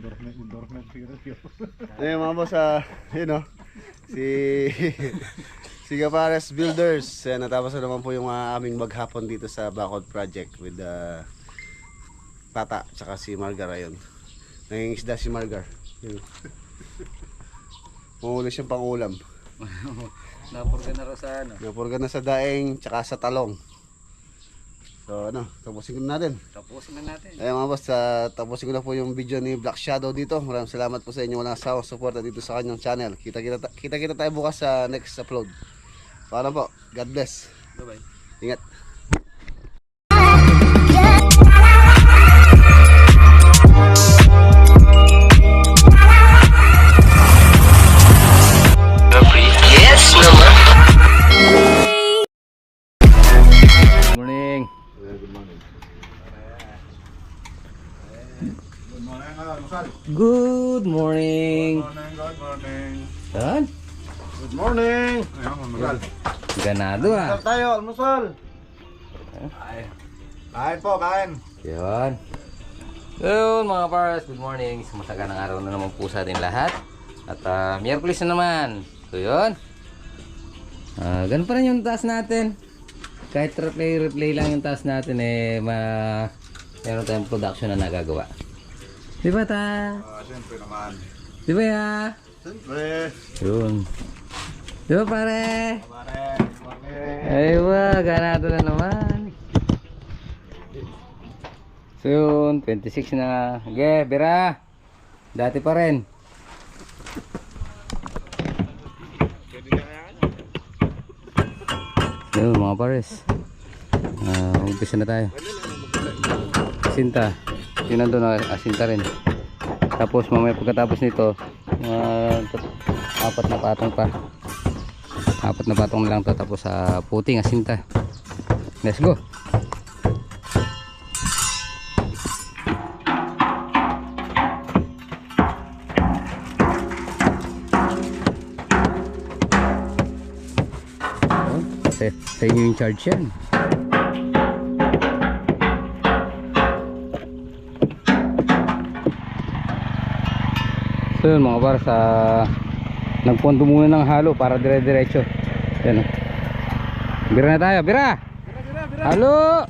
Endorsement siguro. Ayun mga boss, yun o. Si Gapares Builders. Natapos na naman po yung aming maghapon dito sa Bacol Project with Tata tsaka si Margar. Ayun, nangingisda si Margar. Yun. Mahuli siyang pangulam. Napurga na raw sa ano. Napurga na sa daing tsaka sa talong. So tapusin ko na natin. Tapusin na natin. Ayun mga boss, tapusin ko na po yung video ni Black Shadow dito. Maraming salamat po sa inyo walang sawang suporta dito sa kanyang channel. Kita tayo bukas sa next upload. Paalam po. God bless. Bye bye. Ingat. Yes, naman. Morning. Good morning. Good morning, almusal. Good morning. Good morning. Saan? Good morning. Ayun, almusal. Ganado ah. Almusal tayo, almusal. Kain po, kain. Yun. Yun mga pars, good morning. Sumasaganang araw na naman po sa atin lahat. At Miyerkules na naman. So yun. Ganun pa rin yung taas natin. Kahit replay lang yung taas natin meron tayong production na nagagawa. Di ba ta? Siyempre naman. Di ba ya? Siyempre. Yun. Di ba pare? Pare, good morning. Aywa, ganado na naman. So yun, 26 na. Okay, Bira. Dati pa rin. Yun mga pares. Umpisa na tayo. Asinta. Yun nandun na asinta rin. Tapos mamaya pagkatapos nito, apat na patong pa. Apat na patong na lang to. Tapos sa puting asinta. Let's go. Sa inyo yung charge yan. So yun mga para sa nagpondo muna ng halo para dire-diretso. Yan o. Bira na tayo, bira! Halo!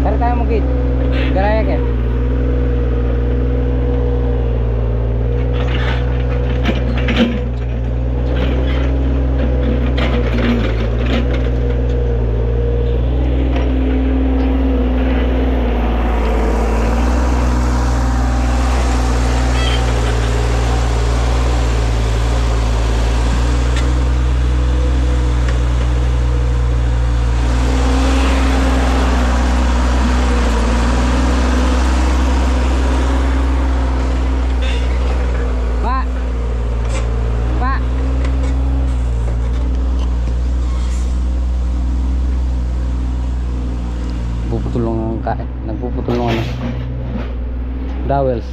Para tayo mag-gate. Galayak eh. Pa! Pa! Puputulong ang kain. Nagpuputulong ano. Dowels.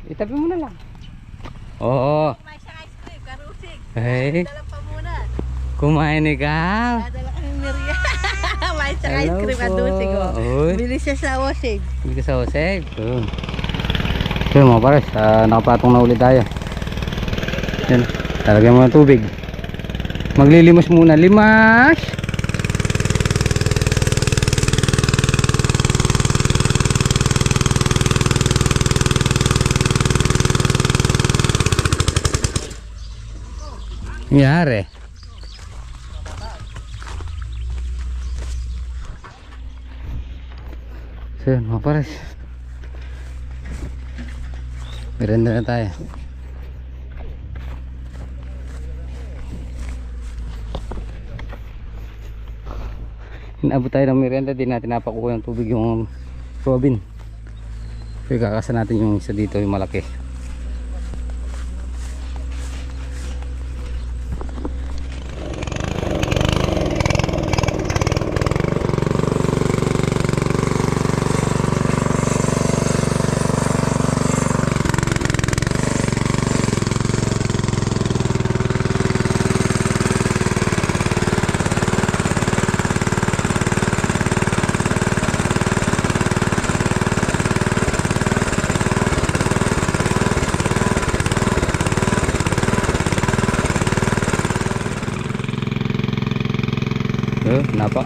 Itabi mo na lang. Oo. Kumain siya ice cream, karusig. Hey, Dala pa muna. kumain ikaw. Dala kang merienda. Kumain siya ice Hello cream, po. karusig. Uy. Bili siya sa wasig. Hindi ka sa Jose. So mga pares, nakapatong na ulit tayo. Yan, talagyan mo ng tubig. Maglilimas muna. Limas! Nangyari. So yun mga pares, merenda na tayo. Inabot tayo ng merenda, di natin napakuha ng tubig yung Robin. So kakasa natin yung isa dito, yung malaki.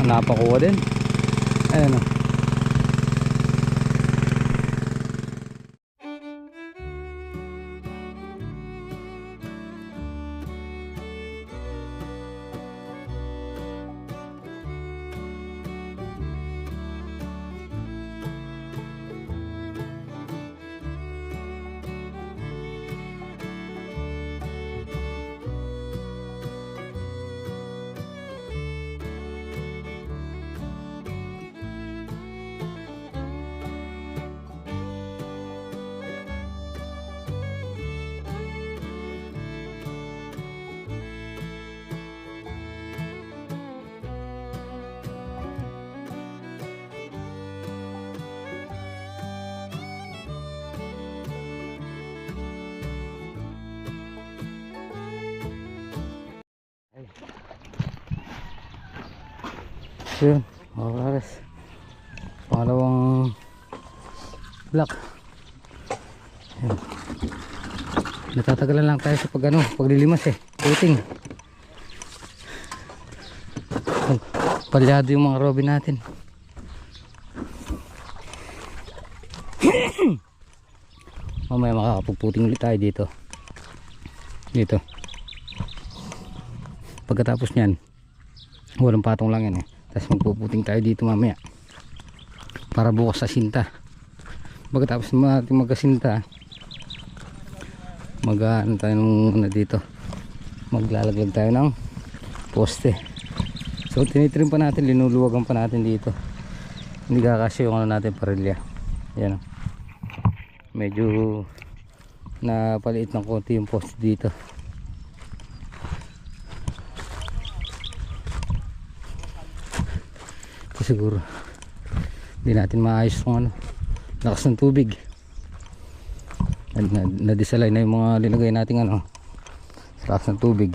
Napakuha din. Ayan o. Yun, mga kares, pangalawang block. Yun. Natatagalan lang tayo sa paglilimas puting. Palyado yung mga Robin natin. Mamaya makakapagputing ulit tayo dito. Pagkatapos nyan, walang patong lang yan tapos magpuputing tayo dito mamaya para bukas sa sinta. Pagkatapos natin magkasinta, mag-ano tayo dito, maglalaglag tayo ng poste. So tinitrim pa natin, linuluwagan pa natin dito, hindi kakasya yung natin parilya. Yan medyo napaliit ng konti yung poste dito. Siguro hindi natin maayos kung lakas ng tubig. Nadisalay na yung mga linagay nating lakas ng tubig.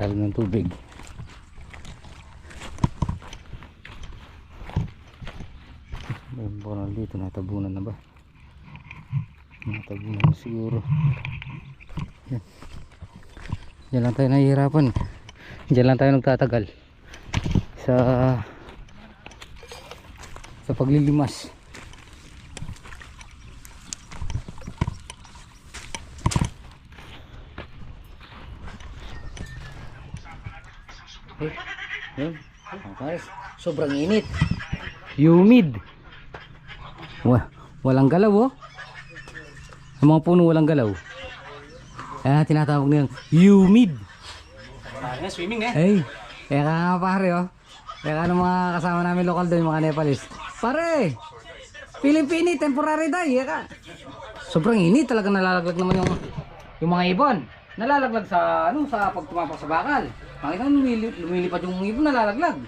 ilalim ng tubig. Meron ba na dito? Natabunan na ba? Natabunan na siguro. Yan. Diyan lang tayo nahihirapan. Diyan lang tayo nagtatagal sa paglilimas. Yun. Sobrang init. Humid. Walang galaw oh. Ang mga puno walang galaw. Kaya tinatawag nilang humid. Swimming eh. Ay, kaya ka nga pare oh. Kaya ka ng mga kasama namin lokal doon, mga Nepalese. Pare, Pilipini, temporary day. Kaya ka. Sobrang init talaga, nalalaglag naman yung mga ibon. Nalalaglag sa sa pagtumapak sa bakal. Makita mo lumilipad yung ibon, nalalaglag.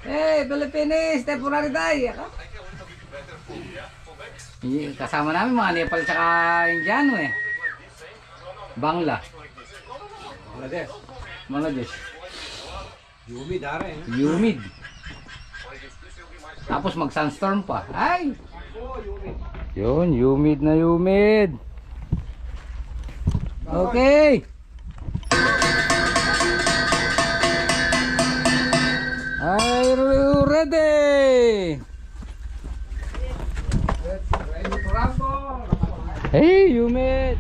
Hey, Pilipinis, temporary day. Kaya ka. Kasama namin mga Nepal tsaka Indiano eh. Bangla. Bangladesh. Humid are eh. Humid. Tapos mag sunstorm pa. Ay. Yun, humid na humid. Okay. Are you ready? Hey, humid.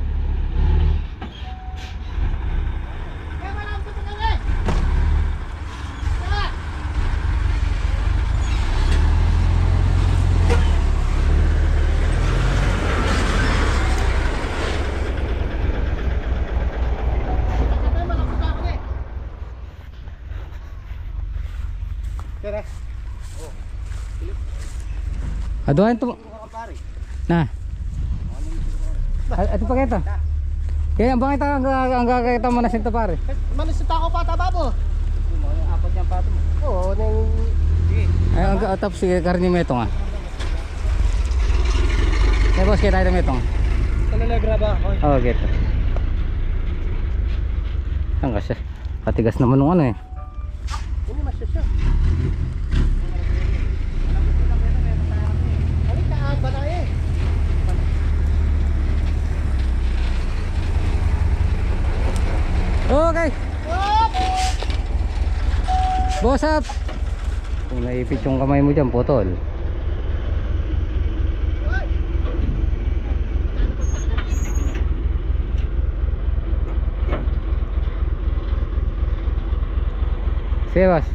Aduhan to. Nah. Ito pa kita. Kaya bang kita ang gagawin mo na sinto pare. Manisita ko pa tababo. Apat yang pato mo. Oo, nang Ay ang tapos sige karni mo ito nga. Eh boss kita ito metong. kanalagra ba? Oh, gitu. Ang kasi katigas naman ng ano eh. Ini masya siya. Ano taan ba na eh? Okay. Boss up. Kung naipit yung kamay mo dyan, putol. Sige boss.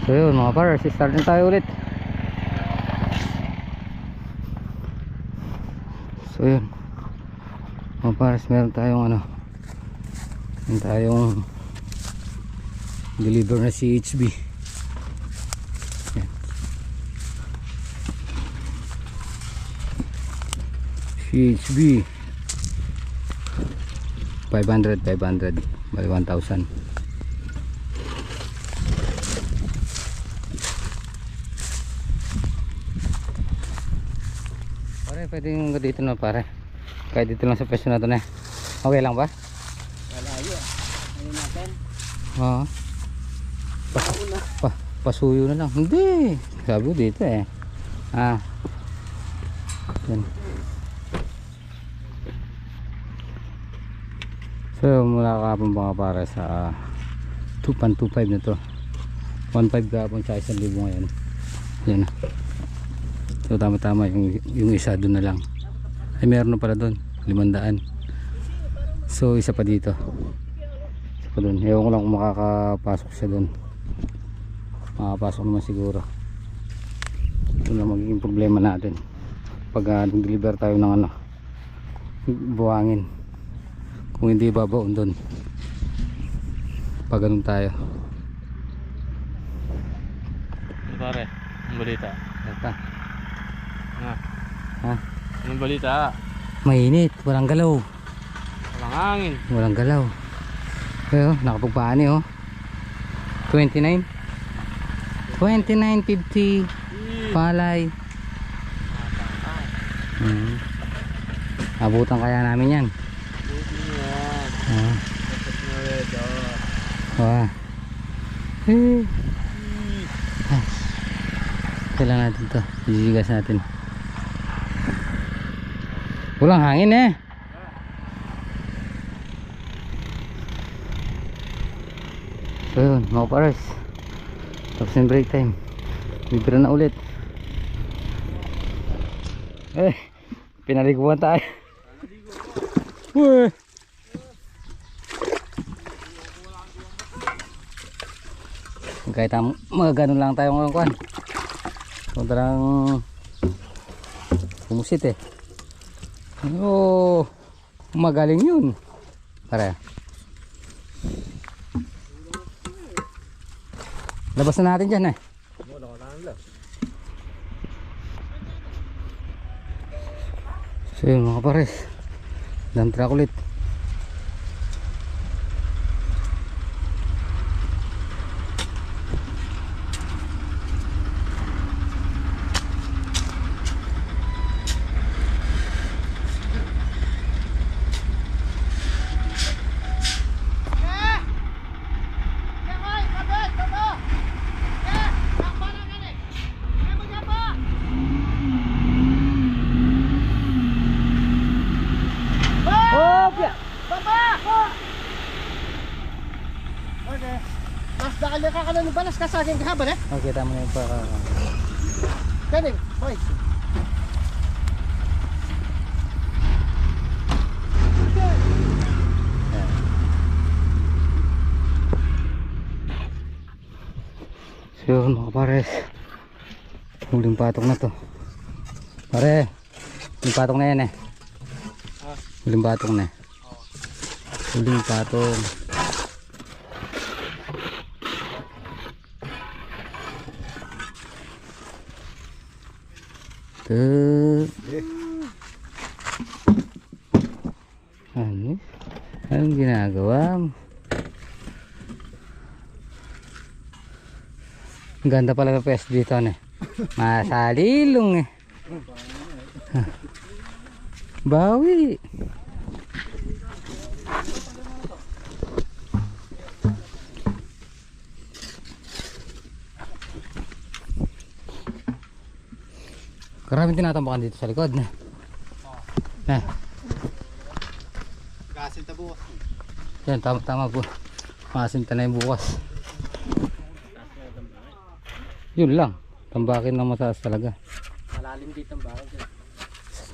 So yun mga pares, start na tayo ulit. So yun mga pares, meron tayong meron tayong deliver na CHB. Yan. CHB 500 by 1,000. Pare, pwede yung dito na pare. Kahit dito lang sa pwesto na to na. Okay lang ba? Malayo. Ano natin? Oo. Pasuyo na lang. Hindi. Sabi ko dito eh. Yan. So mula kahapon mga para sa 2.25 na to. 1.5 kahapon sa 1,000 ngayon. Yan. So tama tama yung isa doon na lang. Ay meron na pala doon 500. So isa pa dito. Isa pa doon. Ewan ko lang kung makakapasok siya doon. Makapasok naman siguro. Ito na magiging problema natin pag nag-deliver tayo ng buhangin. Kung hindi babaon doon pag ganun tayo. Pare, anong balita? Ito. Ha? Anong balita? Mainit, walang galaw. Walang hangin. Walang galaw. Pero nakapagpaani oh. 29 29.50 palay. Abutan kaya namin yan. Wah. Kailan natin to. Ijigas natin. Walang hangin eh. So yun mga pares. Tapos yung break time. Bibira na ulit. Pinaliguan tayo. Uy. Kahit mga ganun lang tayo ngayon kuhan. Kontrang pumusit eh. Oh, magaling yun. Pare. Labas na natin dyan eh. So yun mga pares. Dump truck ulit. Okay, tama na yung para. Kaning, boy. So yun mga pares. Huling patok na to. Pare, huling patok na yan eh. Huling patok na eh. Huling patok. Ano? Anong ginagawa mo? Ang ganda pala ng pwesto dito ano eh. Masalilong eh. Bawi. Karaming tinatambakan dito sa likod na. Kasinta bukas. Yan, tama po. Makasinta na yung bukas. Yun lang. Tambakin lang mataas talaga. Malalim dito ang bakal dyan.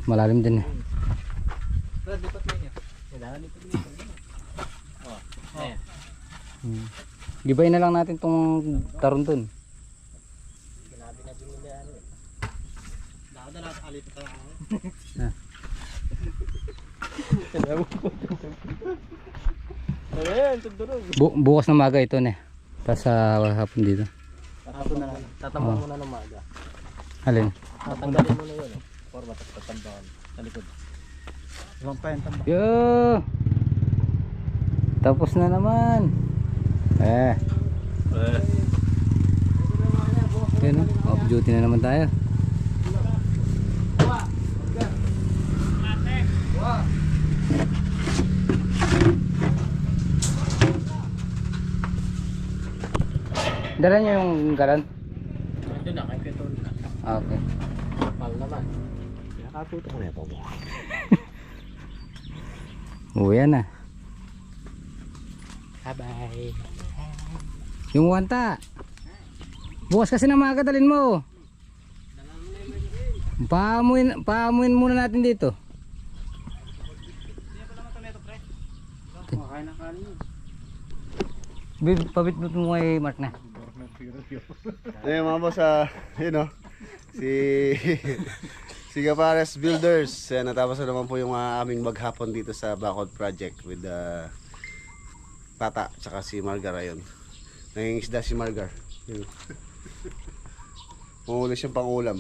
Malalim din eh. Pero lipat na yun. Kailangan lipat na yun. Ayan. Gibayin na lang natin tong taron dun. Sinabi na din nila ano eh. Nakadala sa alipat na ako. Ayan, tundurog. Bukas na maga ito ne. Tapos sa hapon dito. Hapon na lang. Tatambang mo na ng maga. Alin? Tatanggalin mo na yun. Forma tapos tatambangan. Sa likod. Ibang pa yung tambang. Yo! Tapos na naman. Yan o. Off duty na naman tayo. Dala niyo yung galon? Doon na, kay Peton na. Okay. Kapal naman. Pinakatuto ko na ito. Uwi na. Bye-bye. Yung wanta. Bukas kasi na makakadalin mo. Paamuin muna natin dito. Makain na kanin yun. Pabitbit mo kay Mark na. Ayun mga boss, yun o. Si Gapares Builders. Natapos na naman po yung aming maghapon dito sa Backward Project with Tata tsaka si Margar. Ayun. Nangingisda si Margar. Yun. Muli siyang pangulam.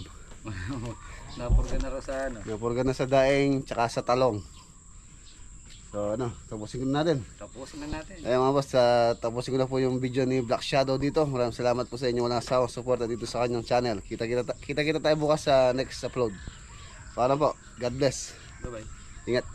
Napurga na rin sa ano. Napurga na sa daing tsaka sa talong. So ano, tapusin ko na natin. Tapusin na natin. Ayun mga boss, tapusin ko na po yung video ni Black Shadow dito. Maraming salamat po sa inyo walang sawang suporta dito sa kanyang channel. Kita tayo bukas sa next upload. Paalam po. God bless. Bye bye. Ingat.